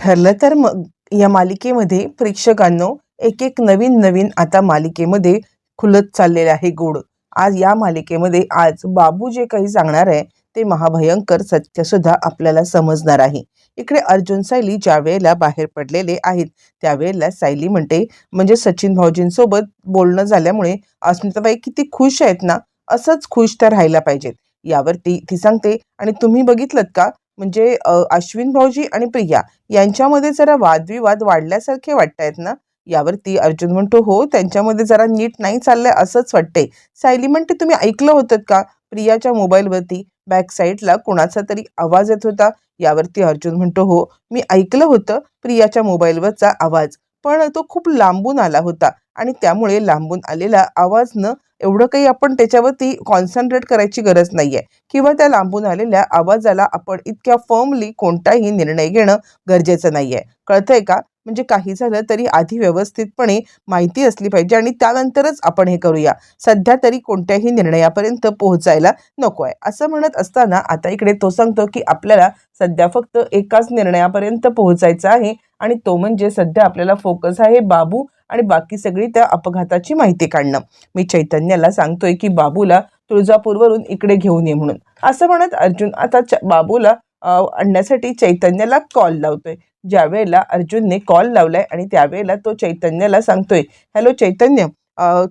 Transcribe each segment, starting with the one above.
ठरलं तर मग या मालिकेमध्ये प्रेक्षकांनो एक एक नवीन नवीन आता मालिकेमध्ये खुलत चाललेले आहे गोड. आज बाबू जे काही सांगणार आहे ते महाभयंकर सत्य सुद्धा आपल्याला समजणार आहे. इकडे अर्जुन सायली ज्या वेळेला बाहेर पडलेले आहेत त्यावेळेला सायली म्हणते म्हणजे सचिन भाऊजींसोबत बोलणं झाल्यामुळे अस्मिताबाई किती खुश आहेत ना, असंच खुश तर राहायला पाहिजेत. यावरती ती सांगते आणि तुम्ही बघितलत का म्हणजे अश्विन भाऊजी आणि प्रिया यांच्यामध्ये जरा वादविवाद वाढल्यासारखे वाटतायत ना. यावरती अर्जुन म्हणतो हो त्यांच्यामध्ये जरा नीट नाही चाललंय असंच वाटतंय. सायली म्हणते तुम्ही ऐकलं होतं का प्रियाच्या मोबाईलवरती बॅक साईडला कोणाचा तरी आवाज येत होता. यावरती अर्जुन म्हणतो हो मी ऐकलं होतं प्रियाच्या मोबाईलवरचा आवाज, पण तो खूप लांबून आला होता आणि त्यामुळे लांबून आलेला आवाज न एवढं काही आपण त्याच्यावरती कॉन्सन्ट्रेट करायची गरज नाहीये किंवा त्या लांबून आलेल्या आवाजाला आपण इतक्या फर्मली कोणताही निर्णय घेणं गरजेचं नाहीये. कळतंय का? म्हणजे काही झालं तरी आधी व्यवस्थितपणे माहिती असली पाहिजे आणि त्यानंतरच आपण हे करूया. सध्या तरी कोणत्याही निर्णयापर्यंत पोहोचायला नको आहे. असं म्हणत असताना आता इकडे तो सांगतो की आपल्याला सध्या फक्त एकाच निर्णयापर्यंत पोहोचायचं आहे आणि तो म्हणजे सध्या आपल्याला फोकस आहे बाबू आणि बाकी सगळी त्या अपघाताची माहिती काढणं. मी चैतन्याला सांगतोय की बाबूला तुळजापूरवरून इकडे घेऊन ये म्हणून. असं म्हणत अर्जुन आता बाबूला आणण्यासाठी चैतन्याला कॉल लावतोय. ज्या वेळेला अर्जुनने कॉल लावलाय आणि त्यावेळेला तो चैतन्याला सांगतोय, हॅलो चैतन्य,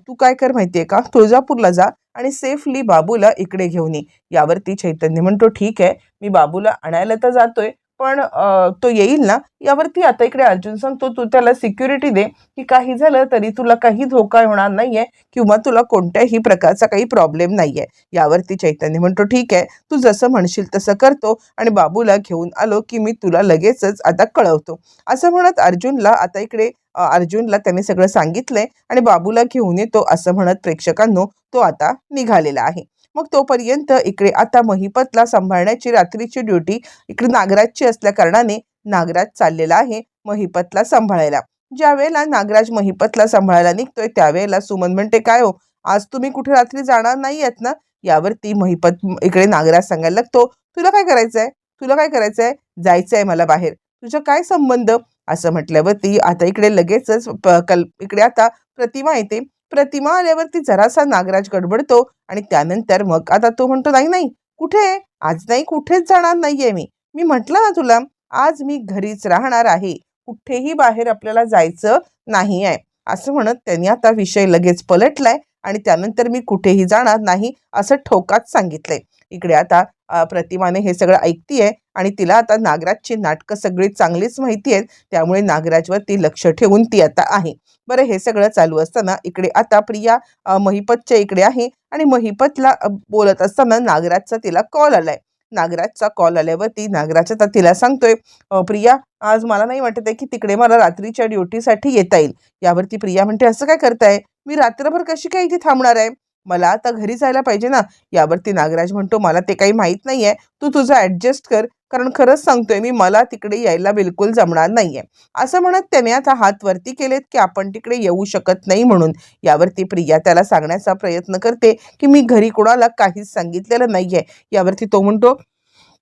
तू काय कर माहितीये का, तुळजापूरला जा आणि सेफली बाबूला इकडे घेऊन ये. यावरती चैतन्य म्हणतो ठीक आहे मी बाबूला आणायला तर जातोय, पण तो येईल ना. यावरती आता इकडे अर्जुन सांगतो तू त्याला सिक्युरिटी दे की काही झालं तरी तुला काही धोका होणार नाहीये किंवा तुला कोणत्याही प्रकारचा काही प्रॉब्लेम नाहीये. यावरती चैतन्य म्हणतो ठीक आहे तू जसं म्हणशील तसं करतो आणि बाबूला घेऊन आलो की मी तुला लगेचच आता कळवतो. असं म्हणत अर्जुनला त्याने सगळं सांगितलंय आणि बाबूला घेऊन येतो असं म्हणत प्रेक्षकांनो तो आता निघालेला आहे. मग तोपर्यंत इकडे आता महिपतला सांभाळण्याची रात्रीची ड्युटी इकडे नागराजची असल्या कारणाने नागराज चाललेला आहे महिपतला सांभाळायला. ज्या वेळेला नागराज महिपतला सांभाळायला निघतोय त्यावेळेला सुमन म्हणते काय हो आज तुम्ही कुठे रात्री जाणार नाही आहेत ना. यावरती महिपत इकडे नागराज सांगायला लागतो तुला काय करायचंय जायचंय मला बाहेर, तुझा काय संबंध. असं म्हटल्यावरती आता इकडे लगेचच इकडे आता प्रतिमा येते. प्रतिमा आल्यावरती जरासा नागराज गडबडतो आणि त्यानंतर मग आता तो म्हणतो नाही नाही कुठे आज नाही कुठेच जाणार नाहीये मी म्हटलं ना तुला आज मी घरीच राहणार आहे, कुठेही बाहेर आपल्याला जायचं नाही आहे. असं म्हणत त्यांनी आता विषय लगेच पलटलाय आणि त्यानंतर मी कुठेही जाणार नाही असं ठोकात सांगितलंय. इकडे आता प्रतिमाने हे सगळं ऐकतीये आणि तिला आता नागराजची नाटकं सगळी चांगलीच माहिती आहेत, त्यामुळे नागराजवरती लक्ष ठेवून ती आता आहे. बरं हे सगळं चालू असताना इकडे आता प्रिया महिपतच्या इकडे आहे आणि महिपतला बोलत असताना नागराजचा तिला कॉल आलाय. नागराजचा कॉल आल्यावरती नागराज आता तिला सांगतोय प्रिया आज मला नाही वाटत आहे की तिकडे मला रात्रीच्या ड्युटीसाठी येता येईल. यावरती प्रिया म्हणते असं काय करताय, मी रात्रभर कशी काय इथे थांबणार आहे, मला आता घरी जायला पाहिजे ना. यावरती नागराज म्हणतो मला ते काही माहित नाहीये, तू तुझं ऍडजस्ट कर, कारण खरंच सांगतोय मला तिकडे यायला बिलकुल जमणार नाहीये. असं म्हणत त्याने आता हात वरती केलेत की आपण तिकडे येऊ शकत नाही म्हणून. यावरती प्रिया त्याला सांगण्याचा प्रयत्न करते की मी घरी कोणाला काहीच सांगितलेलं नाहीये. यावरती तो म्हणतो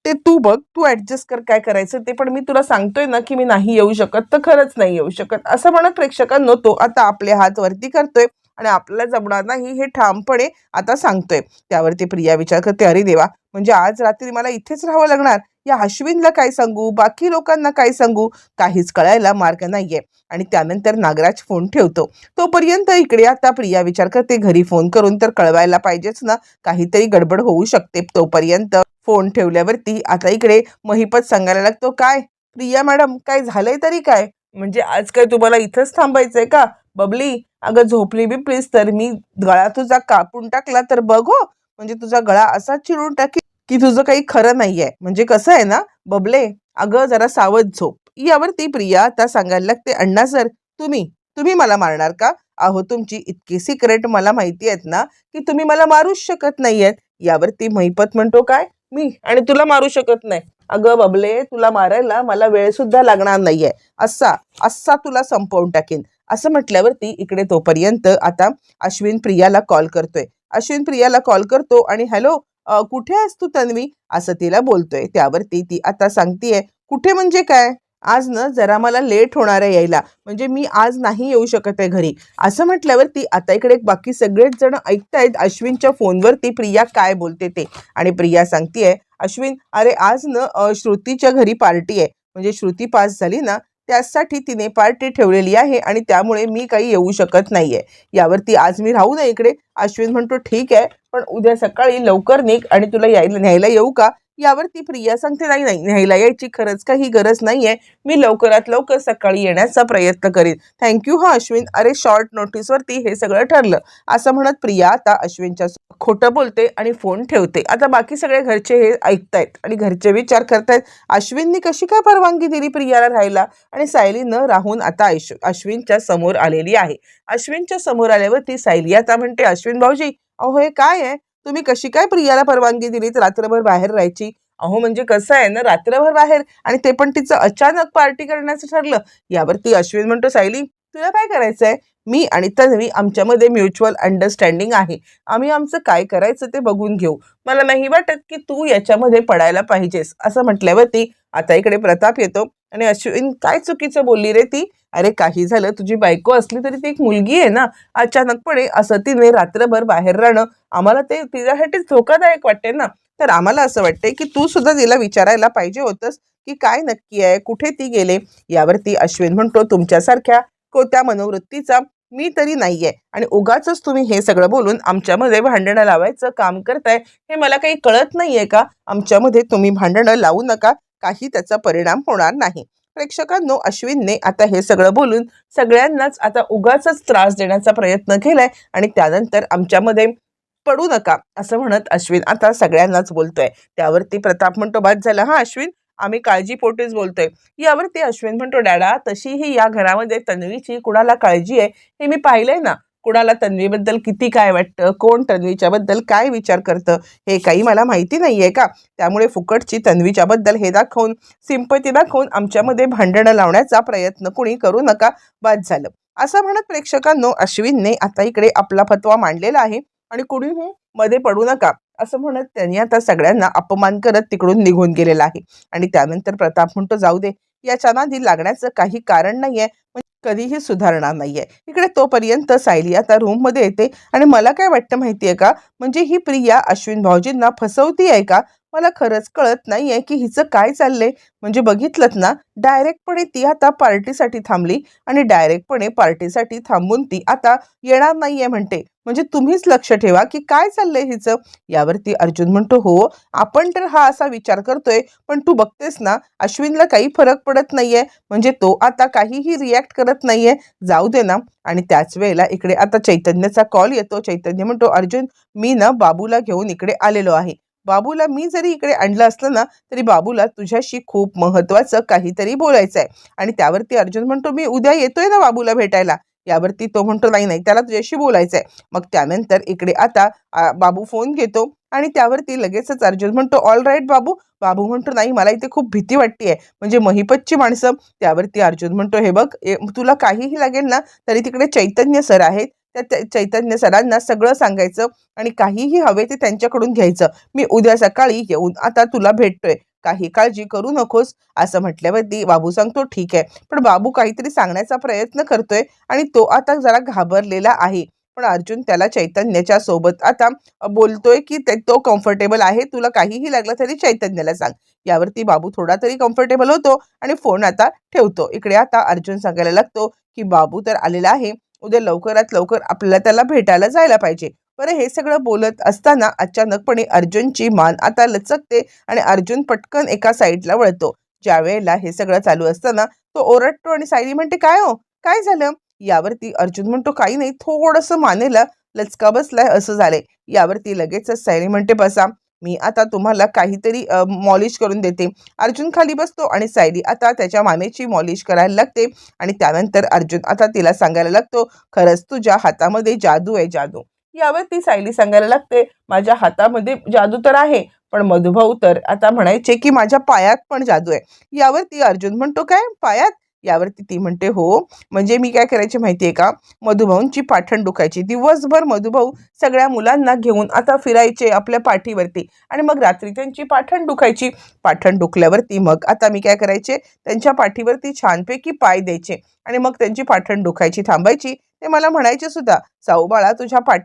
ते तू बघ, तू ऍडजस्ट कर काय करायचं ते, पण मी तुला सांगतोय ना की मी नाही येऊ शकत तर खरंच नाही येऊ शकत. असं म्हणत प्रेक्षकांनो तो आता आपले हात वरती करतोय आणि आपल्याला जमणार नाही हे ठामपणे आता सांगतोय. त्यावरती प्रिया विचार करते अरे देवा म्हणजे आज रात्री मला इथेच राहावं लागणार, या अश्विनला काय सांगू, बाकी लोकांना काय सांगू, काहीच कळायला मार्ग नाहीये. आणि त्यानंतर नागराज फोन ठेवतो. तोपर्यंत इकडे आता प्रिया विचार करते घरी फोन करून तर कळवायला पाहिजेच ना, काहीतरी गडबड होऊ शकते. तोपर्यंत फोन ठेवल्यावरती आता इकडे महिपत सांगायला लागतो काय प्रिया मॅडम काय झालंय तरी काय, म्हणजे आज काय तुम्हाला इथंच थांबायचंय का. बबली अगं झोपली बिपलीस तर मी गळा तुझा कापून टाकला तर बघ हो, म्हणजे तुझा गळा असा चिरून टाकी की तुझं काही खरं नाहीये. म्हणजे कसं आहे ना बबले, अगं जरा सावध झोप. यावरती प्रिया आता सांगायला लागते अण्णा सर तुम्ही मला मारणार का, अहो तुमची इतकी सिक्रेट मला माहिती आहेत ना की तुम्ही मला मारूच शकत नाहीयेत. यावरती महिपत म्हणतो काय मी आणि तुला मारू शकत नाही, अगं बबले तुला मारायला मला वेळ सुद्धा लागणार नाहीये, असा तुला संपवून टाकेन. असं म्हटल्यावरती इकडे तोपर्यंत आता अश्विन प्रियाला कॉल करतो आणि हॅलो कुठे आहेस तू तन्वी असं तिला बोलतोय. त्यावरती ती आता सांगतीये कुठे म्हणजे काय, आज ना जरा मला लेट होणार आहे यायला, म्हणजे मी आज नाही येऊ शकत आहे घरी. असं म्हटल्यावरती आता इकडे बाकी सगळेच जण ऐकतायत अश्विनच्या फोनवरती प्रिया काय बोलते ते. आणि प्रिया सांगतेय, अश्विन अरे आज ना श्रुतीच्या घरी पार्टी आहे, म्हणजे श्रुती पास झाली ना त्यासाठी तिने पार्टी ठेवलेली आहे आणि त्यामुळे मी काही येऊ शकत नाहीये. यावरती आज मी राहू नये इकडे. अश्विन म्हणतो ठीक आहे, पण उद्या सकाळी लवकर निघ आणि तुला न्यायला येऊ का? यावरती प्रिया सांगते, नाही नाही, न्यायला यायची खरंच काही गरज नाहीये, मी लवकरात लवकर सकाळी येण्याचा प्रयत्न करीन. थँक्यू हा अश्विन, अरे शॉर्ट नोटीसवरती हे सगळं ठरलं. असं म्हणत प्रिया आता अश्विनच्या खोटं बोलते आणि फोन ठेवते. आता बाकी सगळे घरचे हे ऐकतायत आणि घरचे विचार करतायत, अश्विननी कशी काय परवानगी दिली प्रियाला राहायला? आणि सायली न राहून आता अश्विनच्या समोर आलेली आहे. अश्विनच्या समोर आल्यावरती सायली आता म्हणते, अश्विन भाऊजी अहो हे काय आहे, तुम्ही कशी काय प्रियाला परवानगी दिलीत रात्रभर बाहेर राहायची? अहो म्हणजे कसं आहे ना, रात्रभर बाहेर आणि ते पण तिचं अचानक पार्टी करण्याचं ठरलं. यावरती अश्विन म्हणतो, सायली तुला काय करायचंय? मी आणि तन्वी आमच्यामध्ये म्युच्युअल अंडरस्टँडिंग आहे, आम्ही आमचं काय करायचं ते बघून घेऊ. मला नाही वाटत की तू याच्यामध्ये पडायला पाहिजेस. असं म्हटल्यावरती आता इकडे प्रताप येतो आणि अश्विन काय चुकीचं बोलली रे ती? अरे काही झालं, तुझी बायको असली तरी ती एक मुलगी आहे ना. अचानकपणे असं तिने रात्रभर बाहेर राहणं आम्हाला ते तिच्यासाठी धोकादायक वाटते ना. तर आम्हाला असं वाटते की तू सुद्धा तिला विचारायला पाहिजे होतंस की काय नक्की आहे, कुठे ती गेले. यावरती अश्विन म्हणतो, तुमच्यासारख्या कोत्या मनोवृत्तीचा मी तरी नाहीये आणि उगाचच तुम्ही हे सगळं बोलून आमच्यामध्ये भांडणं लावायचं काम करताय, हे मला काही कळत नाहीये का? आमच्यामध्ये तुम्ही भांडणं लावू नका, काही त्याचा परिणाम होणार नाही. प्रेक्षकांनो, अश्विनने आता हे सगळं बोलून सगळ्यांनाच आता उगाचच त्रास देण्याचा प्रयत्न केलाय आणि त्यानंतर आमच्यामध्ये पडू नका असं म्हणत अश्विन आता सगळ्यांनाच बोलतोय. त्यावरती प्रताप म्हणतो, बाद झालं हा अश्विन, आम्ही काळजीपोटीच बोलतोय. यावरती अश्विन म्हणतो, डॅडा तशीही या घरामध्ये तन्वीची कुणाला काळजी आहे हे मी पाहिलंय ना. कुणाला तन्वीबद्दल किती काय वाटतं, कोण तन्वीच्या बद्दल काय विचार करतं हे काही मला माहिती नाहीये का? त्यामुळे फुकटची तन्वीच्या बद्दल हे दाखवून, सिंपती दाखवून आमच्यामध्ये भांडणं लावण्याचा प्रयत्न कुणी करू नका, बाद झालं. असं म्हणत प्रेक्षकांनो, अश्विनने आता इकडे आपला फतवा मांडलेला आहे आणि कुणीही मध्ये पडू नका असं म्हणत त्यांनी आता सगळ्यांना अपमान करत तिकडून निघून गेलेला आहे. आणि त्यानंतर प्रताप म्हणतो, जाऊ दे, याच्या नादी लागण्याचं काही कारण नाहीये, कधीही सुधारणार नाहीये. इकडे तोपर्यंत सायली आता रूम मध्ये येते आणि मला काय वाटतं माहितीये का, म्हणजे ही प्रिया अश्विन भाऊजींना फसवती आहे का? मला खरंच कळत नाहीये की हिचं काय चाललंय. म्हणजे बघितलंत ना, डायरेक्टपणे ती आता पार्टीसाठी थांबली आणि डायरेक्टपणे पार्टीसाठी थांबून ती आता येणार नाहीये म्हणते. म्हणजे तुम्हीच लक्ष ठेवा की काय चाललंय हिचं. यावरती अर्जुन म्हणतो, हो आपण तर हा असा विचार करतोय, पण तू बघतेस ना अश्विनला काही फरक पडत नाहीये, म्हणजे तो आता काहीही रिॲक्ट करत नाहीये, जाऊ दे ना. आणि त्याच वेळेला इकडे आता चैतन्यचा कॉल येतो. चैतन्य म्हणतो, अर्जुन मी ना बाबूला घेऊन इकडे आलेलो आहे. बाबूला मी जरी इकडे आणलं असलं ना तरी बाबूला तुझ्याशी खूप महत्वाचं काहीतरी बोलायचं आहे. आणि त्यावरती अर्जुन म्हणतो, मी उद्या येतोय ना बाबूला भेटायला. यावरती तो म्हणतो, नाही नाही, त्याला तुझ्याशी बोलायचंय. मग त्यानंतर इकडे आता बाबू फोन घेतो आणि त्यावरती लगेचच अर्जुन म्हणतो, ऑल राईट बाबू. बाबू म्हणतो, नाही मला इथे खूप भीती वाटतेय, म्हणजे महिपतची माणसं. त्यावरती अर्जुन म्हणतो, हे बघ तुला काहीही लागेल ना तरी तिकडे चैतन्य सर आहेत, त्या चैतन्य सरांना सगळं सांगायचं आणि काहीही हवे ते त्यांच्याकडून घ्यायचं. मी उद्या सकाळी येऊन आता तुला भेटतोय, काही काळजी करू नकोस. असं म्हटल्यावरती बाबू सांगतो, ठीक आहे. पण बाबू काहीतरी सांगण्याचा प्रयत्न करतोय आणि तो आता जरा घाबरलेला आहे. पण अर्जुन त्याला चैतन्याच्या सोबत आता बोलतोय की तो कम्फर्टेबल आहे, तुला काहीही लागलं तरी चैतन्याला सांग. यावरती बाबू थोडा तरी कम्फर्टेबल होतो आणि फोन आता ठेवतो. इकडे आता अर्जुन सांगायला लागतो की बाबू तर आलेला आहे, उद्या लवकरात लवकर आपल्याला त्याला भेटायला जायला पाहिजे. बरं हे सगळं बोलत असताना अचानकपणे अर्जुनची मान आता लचकते आणि अर्जुन पटकन एका साईडला वळतो. ज्या वेळेला हे सगळं चालू असताना तो ओरडतो आणि सायली म्हणते, काय हो, काय झालं? यावरती अर्जुन म्हणतो, काही नाही, थोडंसं मानेला लचका बसलाय असं झालंय. यावरती लगेचच सायली म्हणते, बसा, मी आता तुम्हाला काहीतरी मॉलिश करून देते. अर्जुन खाली बसतो आणि सायली आता त्याच्या मानेची मॉलिश करायला लागते. आणि त्यानंतर अर्जुन आता तिला सांगायला लागतो, खरंच तुझ्या हातामध्ये जादू आहे, जादू. यावरती सायली सांगायला लागते, माझ्या हातामध्ये जादू तर आहे, पण मधुभाऊ तर आता म्हणायचे की माझ्या पायात पण जादू आहे. यावरती अर्जुन म्हणतो, काय पायात? यावरती ती म्हणते हो, म्हणजे मी काय करायचे माहितीये का, मधुभाऊंची पाठण दुखायची, दिवसभर मधुभाऊ सगळ्या मुलांना घेऊन आता फिरायचे आपल्या पाठीवरती आणि मग रात्री त्यांची पाठण दुखायची. पाठण दुखल्यावरती मग आता मी काय करायचे, त्यांच्या पाठीवरती छानपैकी पाय द्यायचे आणि मग त्यांची पाठण दुखायची थांबायची. ते मला म्हणायचे सुद्धा, साऊ बाळा तुझ्या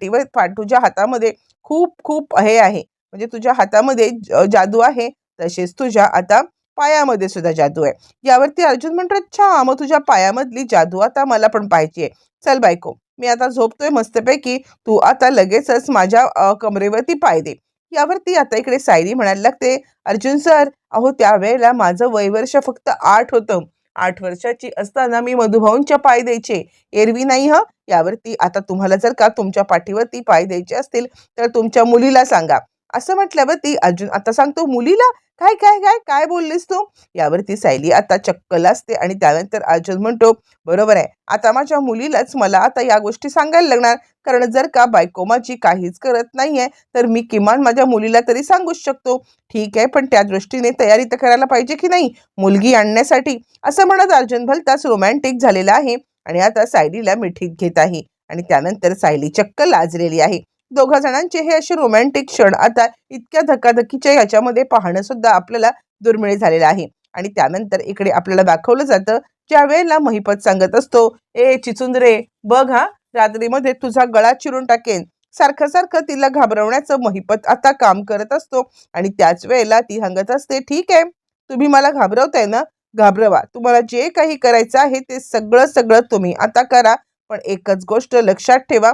तुझ्या हातामध्ये खूप खूप हे आहे, म्हणजे तुझ्या हातामध्ये जादू आहे, तसेच तुझ्या आता पायामध्ये सुद्धा जादू आहे. यावरती अर्जुन म्हणतो, अच्छा मग तुझ्या पायामधली जादू आता मला पण पाहिजे. चल बायको, मी आता झोपतोय मस्तपैकी, तू आता लगेचच माझ्या कमरेवरती पाय दे. यावरती आता इकडे सायली म्हणायला लागते, अर्जुन सर, अहो त्यावेळेला माझं वयवर्ष फक्त 8 होतं. 8 वर्षाची असताना मी मधुभाऊंच्या पाय द्यायचे, एरवी नाही हं. यावरती आता तुम्हाला जर का तुमच्या पाठीवरती पाय द्यायचे असतील तर तुमच्या मुलीला सांगा. असं म्हटल्यावरती अर्जुन आता सांगतो, मुलीला? काय काय काय काय बोललीस तू? यावरती सायली आता चक्क लाजते आणि त्यानंतर अर्जुन म्हणतो, बरोबर आहे, आता माझ्या मुलीलाच मला आता या गोष्टी सांगायला लागणार, कारण जर का बायको माझी काहीच करत नाहीये तर मी किमान माझ्या मुलीला तरी सांगूच शकतो. ठीक आहे, पण त्या दृष्टीने तयारी तर करायला पाहिजे की नाही मुलगी आणण्यासाठी. असं म्हणत अर्जुन भलताच रोमॅन्टिक झालेला आहे आणि आता सायलीला मिठीत घेत आहे आणि त्यानंतर सायली चक्क लाजलेली आहे. दोघा जणांचे हे असे रोमॅन्टिक क्षण आता इतक्या धकाधकीच्या ह्याच्यामध्ये पाहणं सुद्धा आपल्याला दुर्मिळ झालेलं आहे. आणि त्यानंतर इकडे आपल्याला दाखवलं जातं, ज्या वेळेला महिपत सांगत असतो, ए चिचुंदरे बघ हा, रात्रीमध्ये तुझा गळा चिरून टाकेन, सारखं सारखं तिला घाबरवण्याचं महिपत आता काम करत असतो आणि त्याच वेळेला ती सांगत असते, ठीक आहे, तुम्ही मला घाबरवताय ना, घाबरवा, तुम्हाला जे काही करायचं आहे ते सगळं सगळं तुम्ही आता करा, पण एकच गोष्ट लक्षात ठेवा,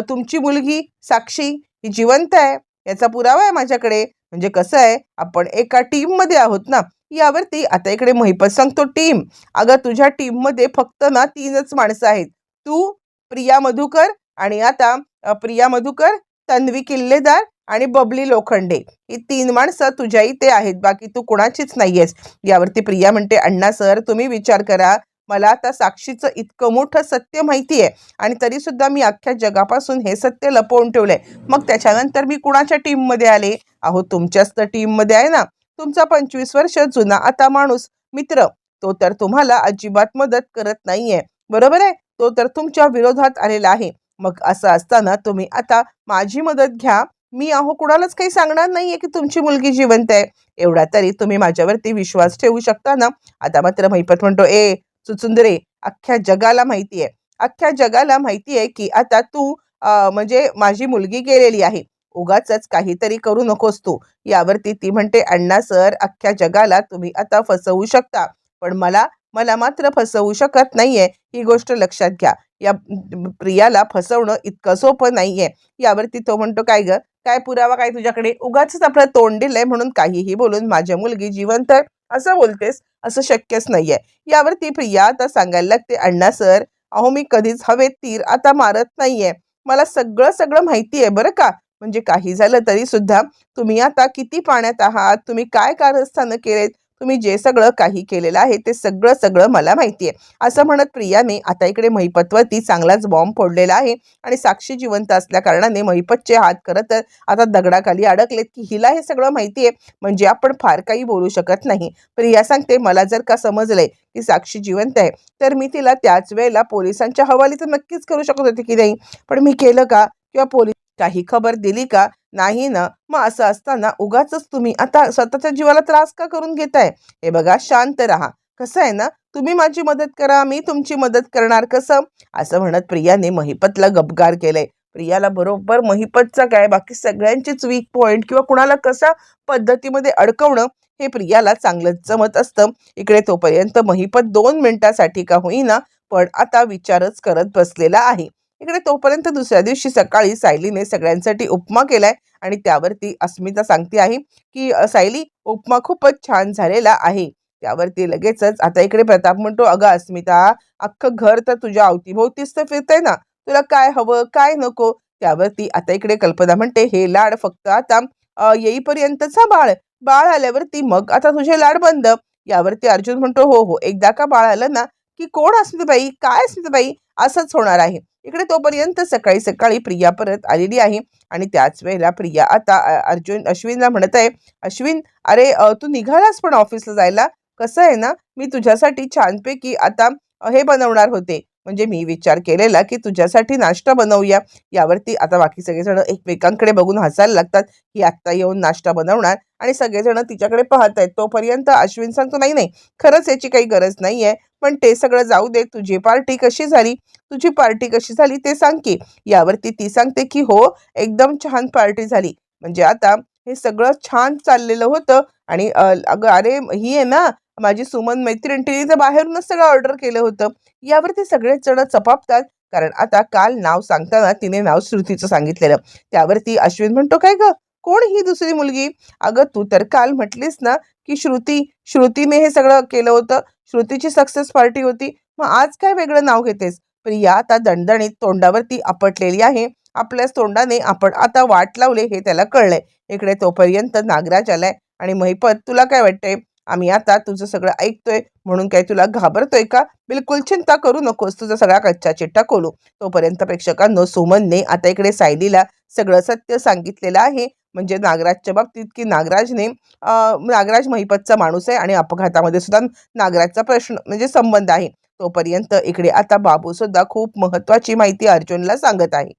तुमची मुलगी साक्षी ही जिवंत आहे, याचा पुरावा आहे माझ्याकडे. म्हणजे कसं आहे, आपण एका टीम मध्ये आहोत ना. यावरती आता इकडे महिपत सांगतो, टीम? अगं तुझ्या टीम मध्ये फक्त ना 3च माणसं आहेत, तू, प्रिया मधुकर आणि आता प्रिया मधुकर, तन्वी किल्लेदार आणि बबली लोखंडे, ही 3 माणसं तुझ्या इथे आहेत, बाकी तू कोणाचीच नाहीयेस. यावरती प्रिया म्हणते, अण्णा सर तुम्ही विचार करा, मला आता साक्षीचं इतकं मोठं सत्य माहिती आहे आणि तरी सुद्धा मी अख्ख्या जगापासून हे सत्य लपवून ठेवलंय, मग त्याच्यानंतर मी कुणाच्या टीम मध्ये आले? अहो तुमच्याच तर टीम मध्ये आहे ना, तुमचा 25 वर्ष जुना आता माणूस मित्र, तो तर तुम्हाला अजिबात मदत करत नाहीये, बरोबर आहे, तो तर तुमच्या विरोधात आलेला आहे. मग असं असताना तुम्ही आता माझी मदत घ्या, मी अहो कुणालाच काही सांगणार नाहीये की तुमची मुलगी जिवंत आहे, एवढा तरी तुम्ही माझ्यावरती विश्वास ठेवू शकता ना. आता मात्र महिपत म्हणतो, ए चुचुंदरे, अख्ख्या जगाला माहिती आहे, अख्ख्या जगाला माहिती आहे की आता तू म्हणजे माझी मुलगी गेलेली आहे, उगाचच काहीतरी करू नकोस तू. यावरती ती म्हणते, अण्णा सर, अख्ख्या जगाला तुम्ही आता फसवू शकता, पण मला मला मात्र फसवू शकत नाहीये, ही गोष्ट लक्षात घ्या. या प्रियाला फसवणं इतकं सोपं नाहीये. यावरती तो म्हणतो, काय ग, काय पुरावा काय तुझ्याकडे? उगाचच आपलं तोंड दिलंय म्हणून काहीही बोलून माझ्या मुलगी जिवंत आहे असं बोलतेस, असं शक्यच नाहीये. यावरती प्रिया आता सांगायला लागते, अण्णा सर, अहो मी कधीच हवेत तीर आता मारत नाहीये, मला सगळं सगळं माहिती आहे बरं का, म्हणजे काही झालं तरी सुद्धा तुम्ही आता किती पाण्यात आहात, तुम्ही काय कारस्थानं केलेत, तुम्ही जे सगळं काही केलेलं आहे ते सगळं सगळं मला माहिती आहे. असं म्हणत प्रियाने आता इकडे महिपतवरती चांगलाच बॉम्ब फोडलेला आहे आणि साक्षी जिवंत असल्या कारणाने महिपतचे हात खरं तर आता दगडाखाली अडकलेत की हिला हे सगळं माहिती आहे, म्हणजे आपण फार काही बोलू शकत नाही. प्रिया सांगते, मला जर का समजलंय की साक्षी जिवंत आहे तर मी तिला त्याच वेळेला पोलिसांच्या हवाली तर नक्कीच करू शकत होते की नाही, पण मी केलं का? किंवा पोलीस काही खबर दिली का? नाही ना. मग असं असताना उगाचच तुम्ही आता स्वतःच्या जीवाला त्रास का करून घेताय? हे बघा, शांत राहा. कसं आहे ना, तुम्ही माझी मदत करा, मी तुमची मदत करणार कसं? असं म्हणत प्रियाने महिपतला गपगार केलंय. प्रियाला बरोबर महिपतचा काय, बाकी सगळ्यांचेच वीक पॉइंट किंवा कुणाला कशा पद्धतीमध्ये अडकवणं हे प्रियाला चांगलंच जमत असतं. इकडे तोपर्यंत महिपत 2 मिनिटासाठी का होईना पण आता विचारच करत बसलेला आहे. इकडे तोपर्यंत दुसऱ्या दिवशी सकाळी सायलीने सगळ्यांसाठी उपमा केलाय आणि त्यावरती अस्मिता सांगते आहे की सायली, उपमा खूपच छान झालेला आहे. त्यावरती लगेचच आता इकडे प्रताप म्हणतो, अगं अस्मिता, अख्खं घर तर तुझ्या अवतीभोवतीच तर फिरतंय ना, तुला काय हवं काय नको? त्यावरती आता इकडे कल्पना म्हणते, हे लाड फक्त आता येईपर्यंतचा बाळ, बाळ आल्यावरती मग आता तुझे लाड बंद. यावरती अर्जुन म्हणतो, हो हो, एकदा का बाळ आलं ना की कोण अस्मिताबाई, काय अस्मिताबाई, असंच होणार आहे. इकडे तोपर्यंत सकाळी सकाळी प्रिया परत आलेली आहे आणि त्याच वेळेला प्रिया आता अश्विनला म्हणत आहे, अश्विन, अरे तू निघालास पण ऑफिसला जायला, कसं आहे ना, मी तुझ्यासाठी छानपैकी आता हे बनवणार होते. म्हणजे मी विचार केलेला, की तुझ्यासाठी नाश्ता बनवूया. यावरती आता बाकी सगळेजण एकमेकांकडे बघून हसायला लागतात. ही आत्ता येऊन नाश्ता बनवणार आणि सगळेजण तिच्याकडे पाहतायत. तोपर्यंत अश्विन सांगतो, "नाही, नाही, खरंच याची काही गरज नाहीये. पण ते सगळं जाऊ दे. तुझी पार्टी कशी झाली? तुझी पार्टी कशी झाली ते सांग की." यावरती ती सांगते, की "हो, एकदम छान पार्टी झाली." म्हणजे आता हे सगळं छान चाललेलं होतं आणि "अगं, अरे, ही आहे ना माझी सुमन मैत्रीण, तिने तर बाहेरूनच सगळं ऑर्डर केलं होतं." यावरती सगळेच जण चपापतात. कारण आता काल नाव सांगताना तिने नाव श्रुतीचं सांगितलेलं. त्यावरती अश्विन म्हणतो, "काय गं? कोण ही दुसरी मुलगी?" "अगं, तू तर काल म्हटलीस ना, की श्रुतीने हे सगळं केलं होतं. श्रुतीची सक्सेस पार्टी होती. मग आज काय वेगळं नाव घेतेस?" प्रिया आता दणदणीत तोंडावरती आपटलेली आहे. आपल्याच तोंडाने आपण आता वाट लावले हे त्याला कळलंय. इकडे तोपर्यंत नागराज आलाय आणि महिपत, "तुला काय वाटतंय? आम्ही आता तुझं सगळं ऐकतोय म्हणून काय तुला घाबरतोय का? बिलकुल चिंता करू नकोस. तुझा सगळा कच्चा चिट्टा खोलू." तोपर्यंत प्रेक्षकांनो, सुमनने आता इकडे सायलीला सगळं सत्य सांगितलेलं आहे. म्हणजे नागराजच्या बाबतीत, की नागराज महिपतचा माणूस आहे आणि अपघातामध्ये सुद्धा नागराजचा प्रश्न म्हणजे संबंध आहे. तोपर्यंत इकडे आता बाबू सुद्धा खूप महत्त्वाची माहिती अर्जुनला सांगत आहे.